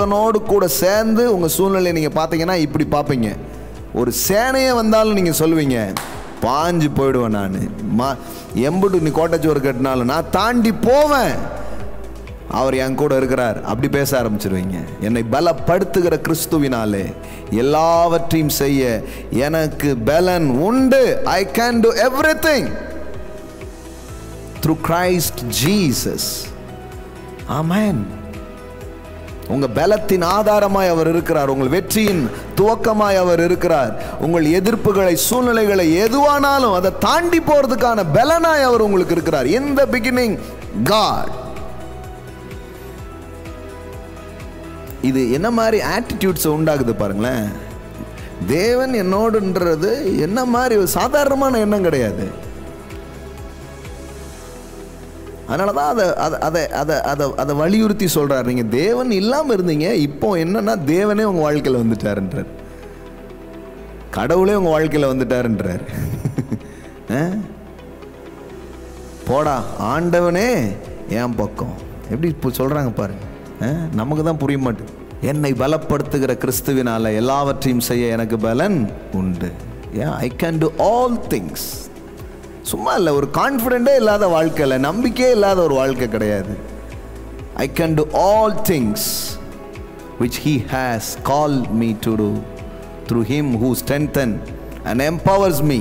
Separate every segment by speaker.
Speaker 1: தேவனோடு கூட சேர்ந்து உங்கள் சூழ்நிலையை நீங்கள் பார்த்தீங்கன்னா இப்படி பார்ப்பீங்க. ஒரு சேனையே வந்தாலும் நீங்கள் சொல்லுவீங்க, பாஞ்சு போயிடுவேன் நான், எம்புட்டு நீ கோட்டைச்சுவர் கட்டினாலும் நான் தாண்டி போவேன், அவர் என் கூட இருக்கிறார், அப்படி பேச ஆரம்பிச்சிருவீங்க. என்னை பலப்படுத்துகிற கிறிஸ்துவினாலே எல்லாவற்றையும் செய்ய எனக்கு பலன் உண்டு. I can do everything through Christ Jesus. Amen. உங்க பலத்தின் ஆதாரமாய் அவர் இருக்கிறார். உங்கள் வெற்றியின் துவக்கமாய் அவர் இருக்கிறார். உங்கள் எதிர்ப்புகளை, சூழ்நிலைகளை எதுவானாலும் அதை தாண்டி போறதுக்கான பலனாய் அவர் உங்களுக்கு இருக்கிறார். In the beginning God. இது என்ன மாதிரி ஆட்டிடியூட்ஸ் உண்டாகுது பாருங்களேன். தேவன் என்னோடுன்றது என்ன மாதிரி சாதாரணமான எண்ணம் கிடையாது. அதனால தான் அதை வலியுறுத்தி சொல்றாரு. நீங்க தேவன் இல்லாமல் இருந்தீங்க, இப்போ என்னன்னா தேவனே உங்க வாழ்க்கையில் வந்துட்டாருன்றார், கடவுளே உங்க வாழ்க்கையில் வந்துட்டாருன்றார். போடா ஆண்டவனே என் பக்கம், எப்படி இப்போ சொல்றாங்க பாருங்க. நமக்கு தான் புரிய மாட்டேங்குது. என்னை பலப்படுத்துகிற கிறிஸ்துவினால எல்லாவற்றையும் செய்ய எனக்கு பலன் உண்டு. I can to all things. சும்மா இல்லை, ஒரு கான்ஃபிடென்ட்டே இல்லாத வாழ்க்கை இல்லை, நம்பிக்கையே இல்லாத ஒரு வாழ்க்கை கிடையாது. I can to all things which he has called me to do through him who strengthens and empowers me.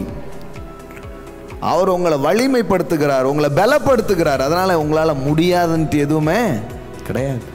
Speaker 1: அவர் உங்களை வலிமைப்படுத்துகிறார், உங்களை பலப்படுத்துகிறார். அதனால உங்களால் முடியாதுன்ட்டு எதுவுமே கிடையாது.